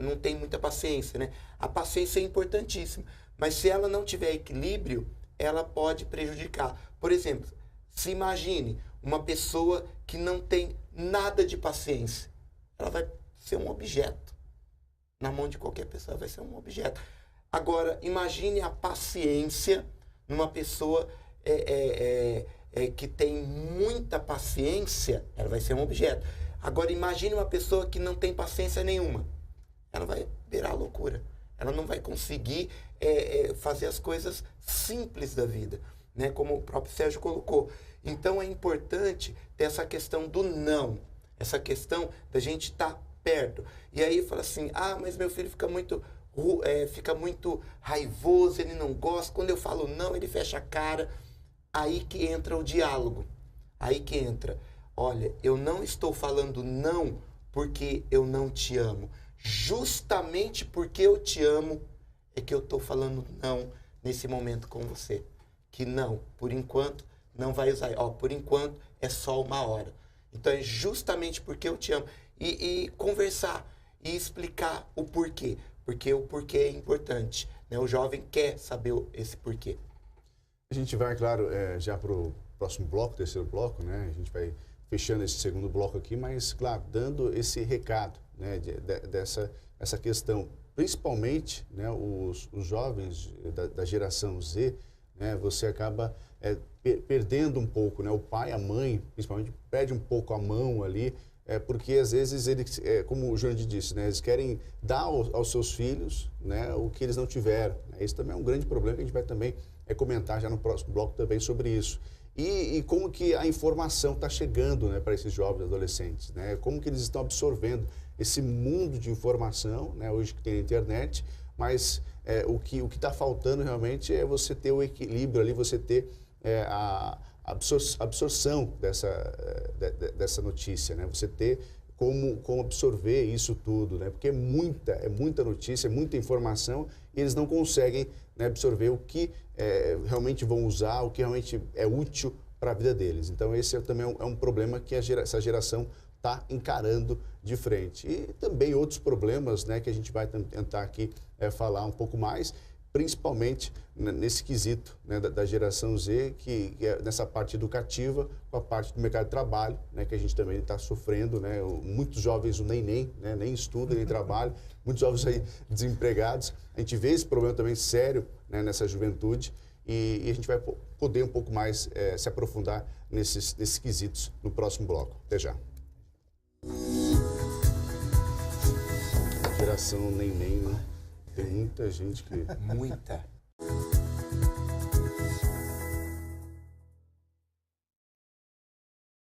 não têm muita paciência, né? A paciência é importantíssima, mas se ela não tiver equilíbrio, ela pode prejudicar. Por exemplo, se imagine uma pessoa que não tem nada de paciência. Ela vai ser um objeto. Na mão de qualquer pessoa vai ser um objeto. Agora, imagine a paciência numa pessoa que tem muita paciência, ela vai ser um objeto. Agora, imagine uma pessoa que não tem paciência nenhuma. Ela vai virar loucura. Ela não vai conseguir fazer as coisas simples da vida, né? Como o próprio Sérgio colocou. Então, é importante ter essa questão do não, essa questão da gente estar perto. E aí fala assim, mas meu filho fica muito raivoso, ele não gosta. Quando eu falo não, ele fecha a cara. Aí que entra o diálogo. Aí que entra, olha, eu não estou falando não porque eu não te amo. Justamente porque eu te amo é que eu estou falando não nesse momento com você. Que não, por enquanto, não vai usar. Por enquanto, é só uma hora. Então, é justamente porque eu te amo. E conversar e explicar o porquê. Porque o porquê é importante, né? O jovem quer saber esse porquê. A gente vai, claro, já para o próximo bloco, terceiro bloco, né? A gente vai fechando esse segundo bloco aqui, mas, claro, dando esse recado, né, essa questão, principalmente, né, os jovens da geração Z, né, você acaba perdendo um pouco, né, o pai, a mãe, principalmente, perde um pouco a mão ali, porque às vezes eles, como o Jurandir disse, né, eles querem dar aos seus filhos, né, o que eles não tiveram. Esse também é um grande problema que a gente vai também comentar já no próximo bloco também sobre isso. E como que a informação está chegando, né, para esses jovens adolescentes, né? Como que eles estão absorvendo esse mundo de informação, né, hoje que tem a internet, mas o que está faltando realmente é você ter o equilíbrio ali, você ter a absorção dessa notícia, né? Você ter como absorver isso tudo, né? Porque é muita notícia, é muita informação e eles não conseguem, né, absorver o que realmente vão usar, o que realmente é útil para a vida deles. Então esse também é um problema que essa geração está encarando de frente. E também outros problemas, né, que a gente vai tentar aqui falar um pouco mais, principalmente nesse quesito, né, da geração Z, que é nessa parte educativa, com a parte do mercado de trabalho, né, que a gente também está sofrendo, né, muitos jovens nem estudam, nem trabalham, muitos jovens aí desempregados. A gente vê esse problema também sério, né, nessa juventude e a gente vai poder um pouco mais se aprofundar nesses quesitos no próximo bloco. Até já. Geração neném, né? Tem muita gente que... Muita.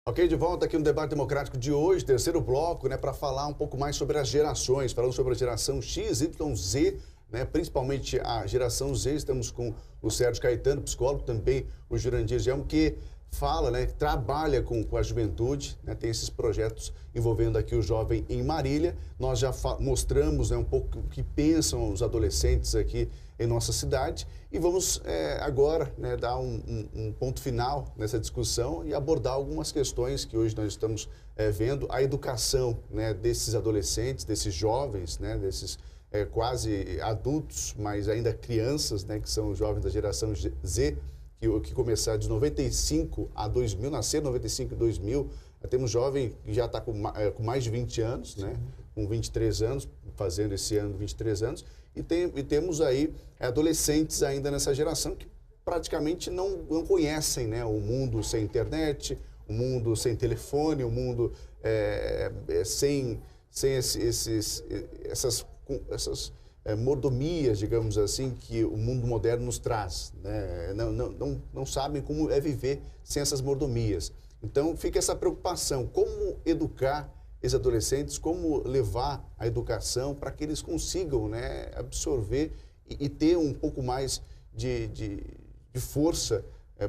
Ok, de volta aqui no debate democrático de hoje, terceiro bloco, né, para falar um pouco mais sobre as gerações, falando sobre a geração X, Y, Z, né, principalmente a geração Z. Estamos com o Sérgio Caetano, psicólogo, também o Jurandir Gelmo, que fala, né, trabalha com a juventude, né, tem esses projetos envolvendo aqui o jovem em Marília. Nós já mostramos, né, um pouco o que pensam os adolescentes aqui em nossa cidade e vamos agora, né, dar um ponto final nessa discussão e abordar algumas questões que hoje nós estamos vendo. A educação, né, desses adolescentes, desses jovens, né, desses quase adultos, mas ainda crianças, né, que são os jovens da geração Z, que começaram de 95 a 2000, nasceram em 95 e 2000, temos jovem que já está com mais de 20 anos, né? Com 23 anos, fazendo esse ano 23 anos, e temos aí adolescentes ainda nessa geração que praticamente não conhecem, né, o mundo sem internet, o mundo sem telefone, o mundo sem essas mordomias, digamos assim, que o mundo moderno nos traz, né? Não sabem como é viver sem essas mordomias. Então fica essa preocupação, como educar esses adolescentes, como levar a educação para que eles consigam, né, absorver e ter um pouco mais de força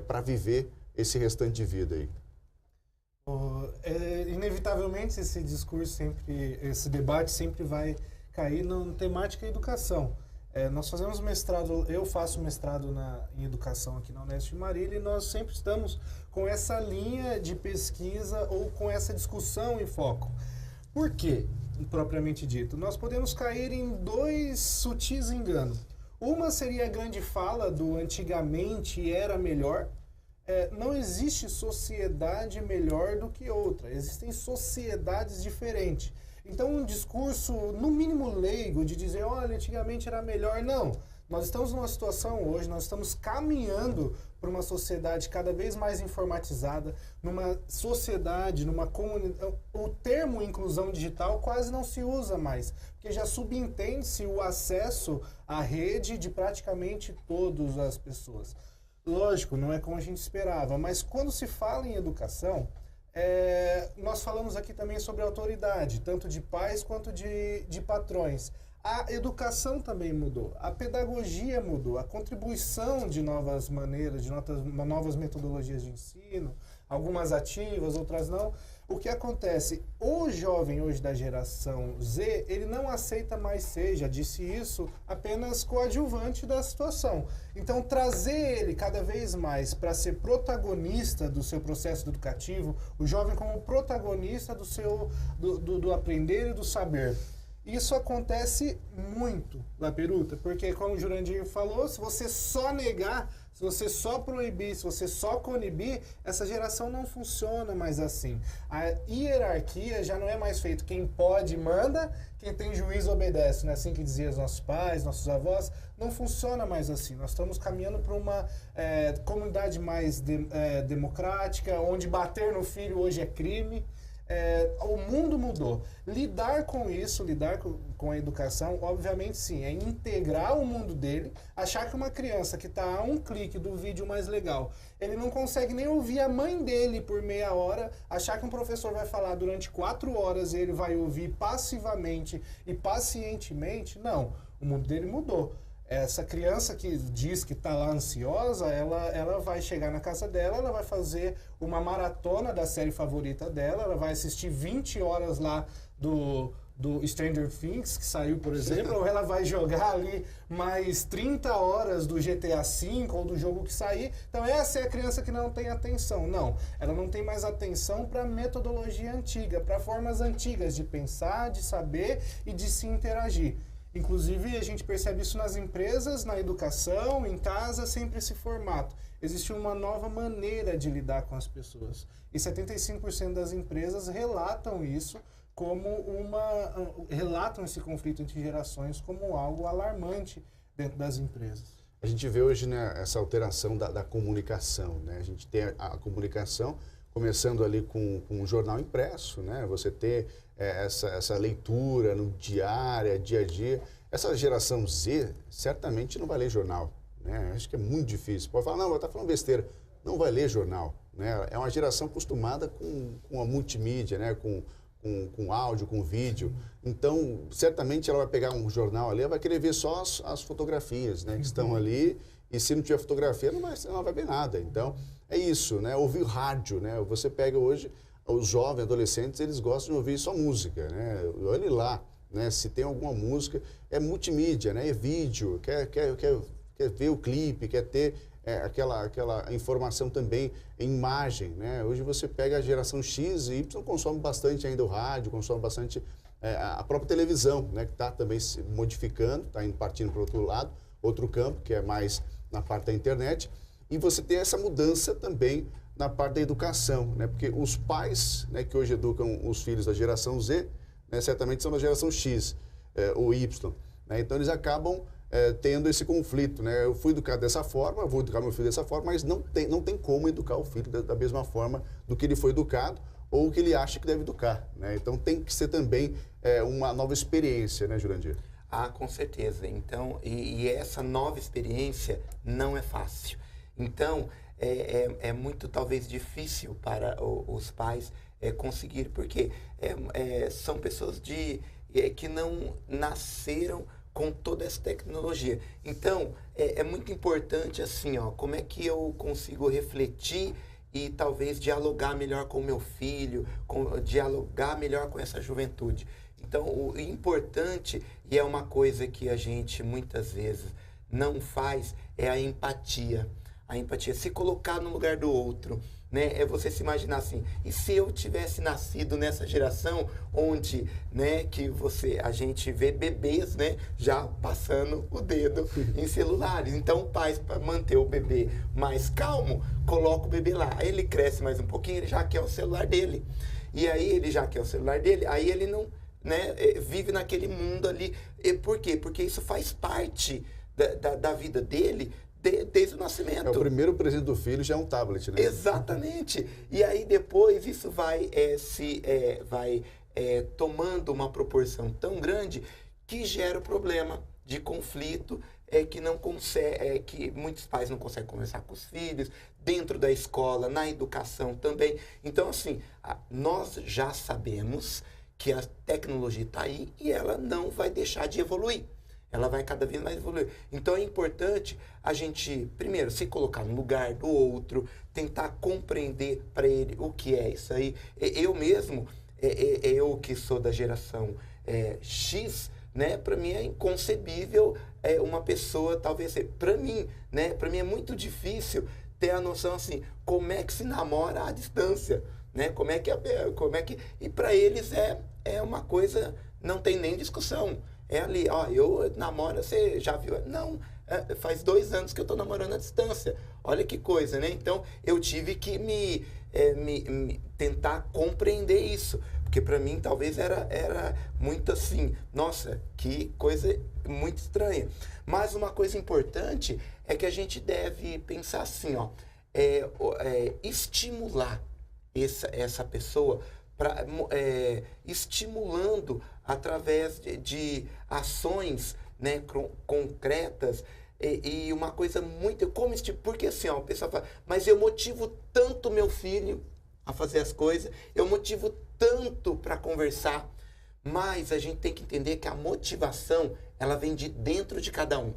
para viver esse restante de vida aí. Inevitavelmente esse discurso sempre, esse debate sempre vai cair na temática educação. Nós fazemos mestrado, eu faço mestrado em educação aqui na Unesp de Marília e nós sempre estamos com essa linha de pesquisa ou com essa discussão em foco. Por quê, propriamente dito? Nós podemos cair em dois sutis enganos. Uma seria a grande fala do antigamente era melhor. Não existe sociedade melhor do que outra, existem sociedades diferentes. Então, um discurso, no mínimo leigo, de dizer, olha, antigamente era melhor, não. Nós estamos numa situação hoje, nós estamos caminhando para uma sociedade cada vez mais informatizada, numa sociedade, numa comunidade. O termo inclusão digital quase não se usa mais, porque já subentende-se o acesso à rede de praticamente todas as pessoas. Lógico, não é como a gente esperava, mas quando se fala em educação, nós falamos aqui também sobre autoridade, tanto de pais quanto de patrões. A educação também mudou, a pedagogia mudou, a contribuição de novas maneiras, de novas metodologias de ensino, algumas ativas, outras não. O que acontece? O jovem hoje da geração Z, ele não aceita mais ser, já disse isso, apenas coadjuvante da situação. Então, trazer ele cada vez mais para ser protagonista do seu processo educativo, o jovem como protagonista do aprender e do saber. Isso acontece muito, Laperuta, porque como o Jurandir falou, se você só negar, Se você só proibir, se você só coibir, essa geração não funciona mais assim. A hierarquia já não é mais feito quem pode manda, quem tem juízo obedece, não é assim que diziam os nossos pais, nossos avós. Não funciona mais assim. Nós estamos caminhando para uma comunidade mais democrática, onde bater no filho hoje é crime. O mundo mudou. Lidar com isso, lidar com a educação, obviamente sim, é integrar o mundo dele, achar que uma criança que está a um clique do vídeo mais legal, ele não consegue nem ouvir a mãe dele por meia hora, achar que um professor vai falar durante 4 horas e ele vai ouvir passivamente e pacientemente, não. O mundo dele mudou. Essa criança que diz que está lá ansiosa, ela vai chegar na casa dela, ela vai fazer uma maratona da série favorita dela, ela vai assistir 20 horas lá do Stranger Things, que saiu, por exemplo, ou ela vai jogar ali mais 30 horas do GTA V ou do jogo que sair. Então essa é a criança que não tem atenção. Não, ela não tem mais atenção para metodologia antiga, para formas antigas de pensar, de saber e de se interagir. Inclusive, a gente percebe isso nas empresas, na educação, em casa, sempre esse formato. Existe uma nova maneira de lidar com as pessoas. E 75% das empresas relatam isso relatam esse conflito entre gerações como algo alarmante dentro das empresas. A gente vê hoje, né, essa alteração da comunicação, né? A gente tem a comunicação começando ali com o jornal impresso, né? Você ter essa leitura no diário, dia a dia. Essa geração Z certamente não vai ler jornal, né? Acho que é muito difícil. Pode falar, não, está falando besteira. Não vai ler jornal, né? É uma geração acostumada com a multimídia, né? Com áudio, com vídeo. Então, certamente ela vai pegar um jornal ali, ela vai querer ver só as fotografias, né? Que estão ali. E se não tiver fotografia, não vai ver nada. Então, é isso, né? Ouvir rádio, né? Você pega hoje, os jovens, adolescentes, eles gostam de ouvir só música, né? Olhe lá, né? Se tem alguma música, é multimídia, né? É vídeo, quer ver o clipe, quer ter aquela informação também em imagem, né? Hoje você pega a geração X e Y, consome bastante ainda o rádio, consome bastante a própria televisão, né? Que está também se modificando, está partindo para outro campo, que é mais na parte da internet. E você tem essa mudança também na parte da educação, né? Porque os pais, né, que hoje educam os filhos da geração Z, né, certamente são da geração X ou Y, né? Então eles acabam tendo esse conflito, né? Eu fui educado dessa forma, eu vou educar meu filho dessa forma, mas não tem como educar o filho da mesma forma do que ele foi educado ou o que ele acha que deve educar, né? Então tem que ser também uma nova experiência, né, Jurandir? Ah, com certeza. Então, e essa nova experiência não é fácil. Então, é muito, talvez, difícil para os pais conseguir, porque são pessoas que não nasceram com toda essa tecnologia. Então, é muito importante, assim, ó, como é que eu consigo refletir e talvez dialogar melhor com o meu filho, dialogar melhor com essa juventude. Então, o importante, e é uma coisa que a gente muitas vezes não faz, é a empatia. A empatia, se colocar no lugar do outro, né? É você se imaginar assim, e se eu tivesse nascido nessa geração onde, né, a gente vê bebês, né, já passando o dedo em celulares. Então, pais, para manter o bebê mais calmo, coloca o bebê lá. Aí ele cresce mais um pouquinho, ele já quer o celular dele. E aí ele já quer o celular dele, aí ele não, né, vive naquele mundo ali. E por quê? Porque isso faz parte da vida dele desde o nascimento. O primeiro presente do filho já é um tablet, né? Exatamente. E aí depois isso vai tomando uma proporção tão grande que gera o problema de conflito, que muitos pais não conseguem conversar com os filhos, dentro da escola, na educação também. Então, assim, nós já sabemos que a tecnologia está aí e ela não vai deixar de evoluir. Ela vai cada vez mais evoluir. Então é importante a gente, primeiro, se colocar no lugar do outro, tentar compreender para ele o que é isso aí. Eu mesmo, eu que sou da geração X, né, para mim é inconcebível uma pessoa, talvez, para mim, né, para mim é muito difícil ter a noção assim, como é que se namora à distância, né? Como é que e para eles é uma coisa, não tem nem discussão. É ali, ó, eu namoro, você já viu? Não, Faz 2 anos que eu estou namorando à distância. Olha que coisa, né? Então, eu tive que me tentar compreender isso. Porque para mim, talvez, era muito assim, nossa, que coisa muito estranha. Mas uma coisa importante é que a gente deve pensar assim, ó, estimular essa pessoa, estimulando através de ações, né, concretas. E uma coisa muito... Porque assim, ó, o pessoal fala, mas eu motivo tanto meu filho a fazer as coisas, eu motivo tanto para conversar, mas a gente tem que entender que a motivação, ela vem de dentro de cada um.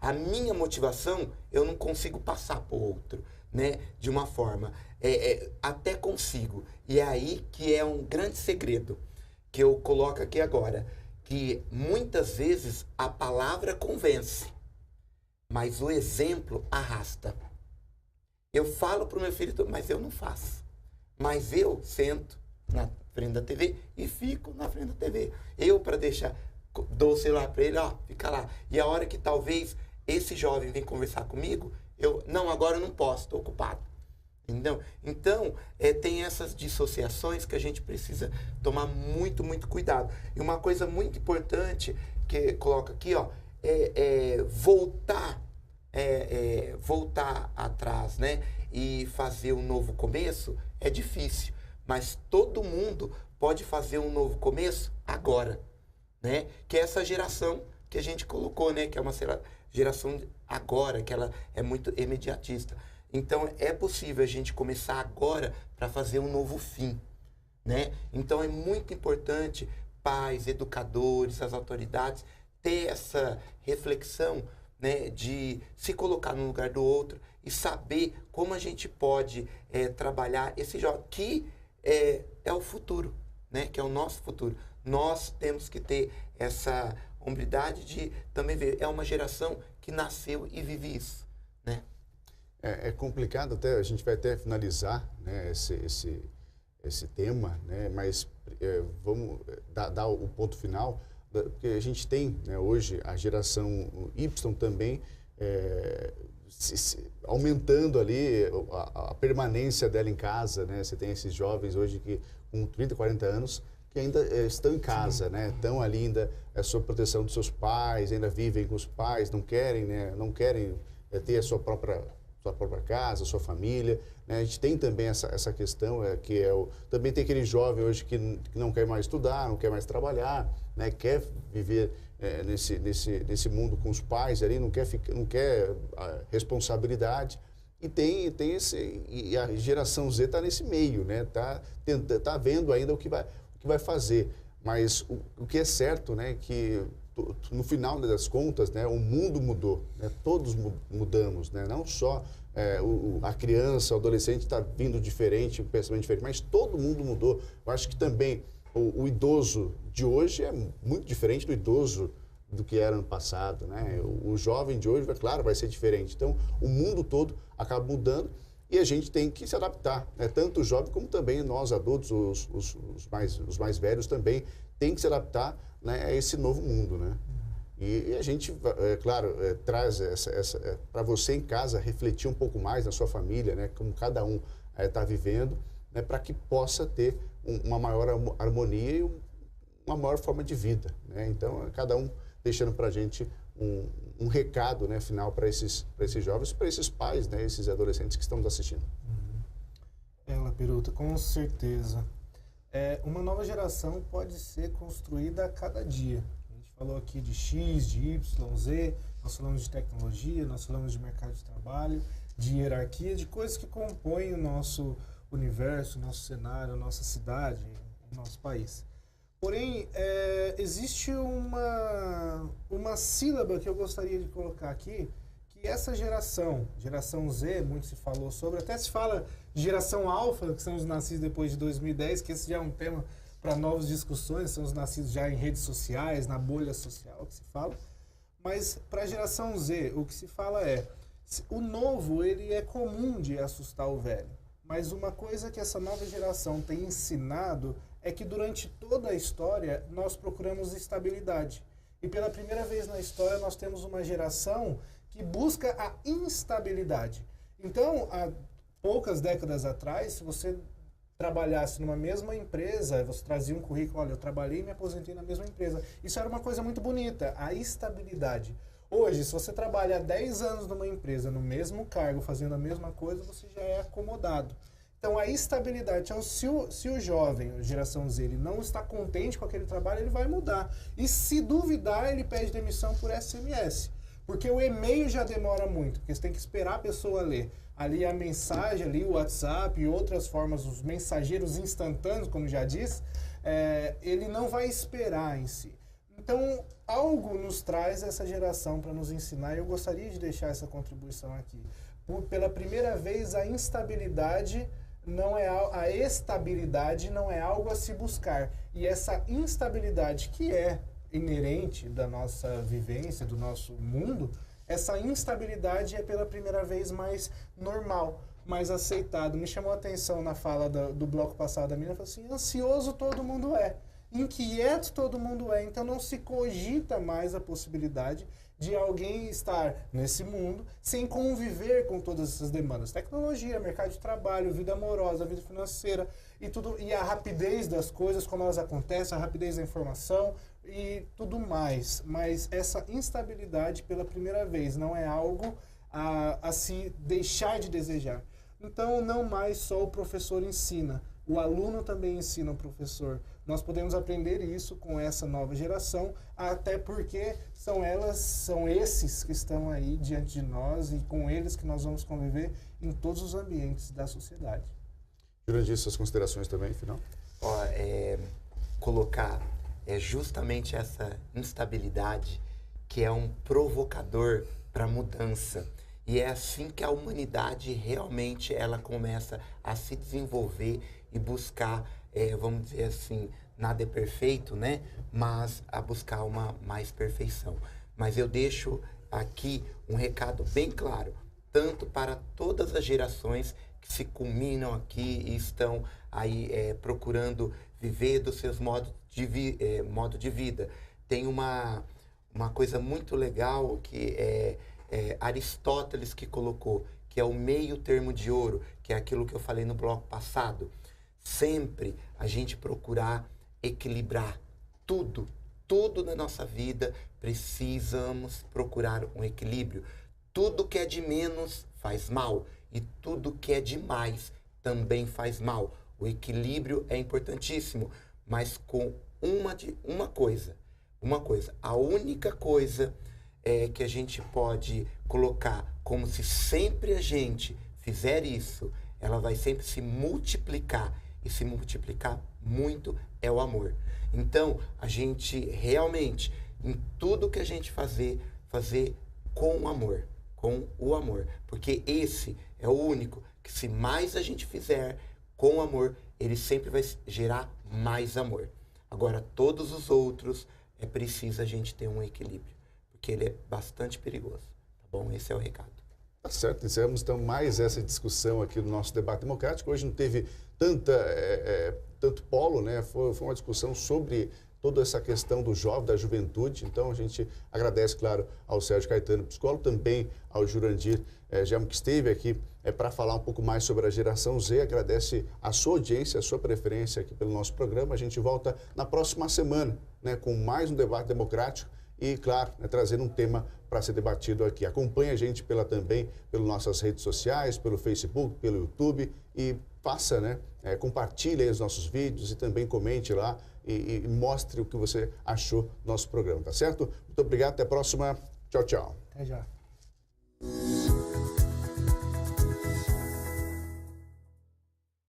A minha motivação, eu não consigo passar para o outro, né, de uma forma. Até consigo. E é aí que é um grande segredo que eu coloco aqui agora. Que muitas vezes a palavra convence, mas o exemplo arrasta. Eu falo para o meu filho, mas eu não faço. Mas eu sento na frente da TV e fico na frente da TV. Eu, para deixar, dou o celular para ele, ó, fica lá. E a hora que talvez esse jovem vem conversar comigo, não, agora eu não posso, estou ocupado. Entendeu? Então, tem essas dissociações que a gente precisa tomar muito, muito cuidado. E uma coisa muito importante que coloca aqui, ó, voltar atrás, né? E fazer um novo começo é difícil, mas todo mundo pode fazer um novo começo agora, né? Que é essa geração que a gente colocou, né? Que é uma geração agora, que ela é muito imediatista. Então, é possível a gente começar agora para fazer um novo fim, né? Então, é muito importante pais, educadores, as autoridades, ter essa reflexão, né, de se colocar no lugar do outro e saber como a gente pode trabalhar esse jovem, que é o futuro, né? Que é o nosso futuro. Nós temos que ter essa hombridade de também ver. É uma geração que nasceu e vive isso, né? É complicado, até a gente vai até finalizar, né, esse tema, né, mas vamos dar o ponto final, porque a gente tem, né, hoje a geração Y também aumentando ali a permanência dela em casa, né? Você tem esses jovens hoje que com 30, 40 anos que ainda estão em casa, né? Estão ali ainda sob proteção dos seus pais, ainda vivem com os pais, não querem, né? Não querem ter a sua própria casa, sua família, né? A gente tem também essa questão, que também tem aquele jovem hoje que não quer mais estudar, não quer mais trabalhar, né? Quer viver nesse mundo com os pais ali, não quer responsabilidade. E e a geração Z está nesse meio, né? Tá vendo ainda o que vai fazer. Mas o que é certo, né, que no final das contas, né, o mundo mudou, né? Todos mudamos, né? Não só a criança, o adolescente está vindo diferente, um pensamento diferente, mas todo mundo mudou. Eu acho que também o idoso de hoje é muito diferente do idoso do que era no passado, né? O jovem de hoje, claro, vai ser diferente. Então, o mundo todo acaba mudando e a gente tem que se adaptar, né? Tanto o jovem como também nós adultos, os mais velhos também tem que se adaptar, né, a esse novo mundo, né? E a gente, claro, traz para você em casa refletir um pouco mais na sua família, né, como cada um está vivendo, né, para que possa ter uma maior harmonia e uma maior forma de vida, né? Então, cada um deixando para a gente um recado, né, final para esses jovens, para esses pais, né, esses adolescentes que estão nos assistindo. Laperuta, com certeza. Uma nova geração pode ser construída a cada dia. A gente falou aqui de X, de Y, Z, nós falamos de tecnologia, nós falamos de mercado de trabalho, de hierarquia, de coisas que compõem o nosso universo, nosso cenário, nossa cidade, nosso país. Porém, existe uma sílaba que eu gostaria de colocar aqui, que essa geração Z, muito se falou sobre, até se fala de geração alfa, que são os nascidos depois de 2010, que esse já é um tema para novas discussões, são os nascidos já em redes sociais, na bolha social que se fala. Mas para a geração Z, o que se fala o novo, ele é comum de assustar o velho. Mas uma coisa que essa nova geração tem ensinado é que durante toda a história nós procuramos estabilidade. E pela primeira vez na história nós temos uma geração que busca a instabilidade. Então, há poucas décadas atrás, se você trabalhasse numa mesma empresa, você trazia um currículo, olha, eu trabalhei e me aposentei na mesma empresa. Isso era uma coisa muito bonita, a estabilidade. Hoje, se você trabalha há 10 anos numa empresa, no mesmo cargo, fazendo a mesma coisa, você já é acomodado. Então, a estabilidade. Então, se o jovem, a geração Z, ele não está contente com aquele trabalho, ele vai mudar. E se duvidar, ele pede demissão por SMS. Porque o e-mail já demora muito, porque você tem que esperar a pessoa ler. Ali a mensagem, ali o WhatsApp e outras formas, os mensageiros instantâneos, como já disse, ele não vai esperar em si. Então, algo nos traz essa geração para nos ensinar, e eu gostaria de deixar essa contribuição aqui. Pela primeira vez, a estabilidade não é algo a se buscar. E essa instabilidade que é inerente da nossa vivência, do nosso mundo, essa instabilidade é pela primeira vez mais normal, mais aceitado. Me chamou a atenção na fala do bloco passado da menina, falou assim, ansioso todo mundo é, inquieto todo mundo é, então não se cogita mais a possibilidade de alguém estar nesse mundo sem conviver com todas essas demandas. Tecnologia, mercado de trabalho, vida amorosa, vida financeira e tudo, e a rapidez das coisas, como elas acontecem, a rapidez da informação e tudo mais. Mas essa instabilidade, pela primeira vez, não é algo a se deixar de desejar. Então, não mais só o professor ensina, o aluno também ensina o professor. Nós podemos aprender isso com essa nova geração, até porque são esses que estão aí diante de nós e com eles que nós vamos conviver em todos os ambientes da sociedade. Jurandir, suas considerações também, final? Colocar justamente essa instabilidade que é um provocador para mudança. E é assim que a humanidade realmente ela começa a se desenvolver e buscar, vamos dizer assim, nada é perfeito, né? Mas a buscar uma mais perfeição. Mas eu deixo aqui um recado bem claro, tanto para todas as gerações que se culminam aqui e estão aí procurando viver dos seus modo de vida. Tem uma coisa muito legal que Aristóteles que colocou, que é o meio termo de ouro, que é aquilo que eu falei no bloco passado. Sempre a gente procurar equilibrar tudo na nossa vida, precisamos procurar um equilíbrio. Tudo que é de menos faz mal e tudo que é de mais também faz mal. O equilíbrio é importantíssimo, mas com uma coisa. A única coisa que a gente pode colocar como se sempre a gente fizer isso, ela vai sempre se multiplicar. E se multiplicar muito é o amor. Então, a gente realmente, em tudo que a gente fazer com amor, com o amor. Porque esse é o único que se mais a gente fizer com amor, ele sempre vai gerar mais amor. Agora, todos os outros, é preciso a gente ter um equilíbrio. Porque ele é bastante perigoso. Tá bom? Esse é o recado. Tá certo, encerramos então mais essa discussão aqui no nosso debate democrático. Hoje não teve tanto polo, né? Foi uma discussão sobre toda essa questão do jovem, da juventude. Então a gente agradece, claro, ao Sérgio Caetano, psicólogo, também ao Jurandir Gelmo, que esteve aqui para falar um pouco mais sobre a geração Z. Agradece a sua audiência, a sua preferência aqui pelo nosso programa. A gente volta na próxima semana, né, com mais um debate democrático. E, claro, trazendo um tema para ser debatido aqui. Acompanhe a gente também pelas nossas redes sociais, pelo Facebook, pelo YouTube e faça, compartilhe os nossos vídeos e também comente lá e mostre o que você achou do nosso programa, tá certo? Muito obrigado, até a próxima. Tchau, tchau. Até já.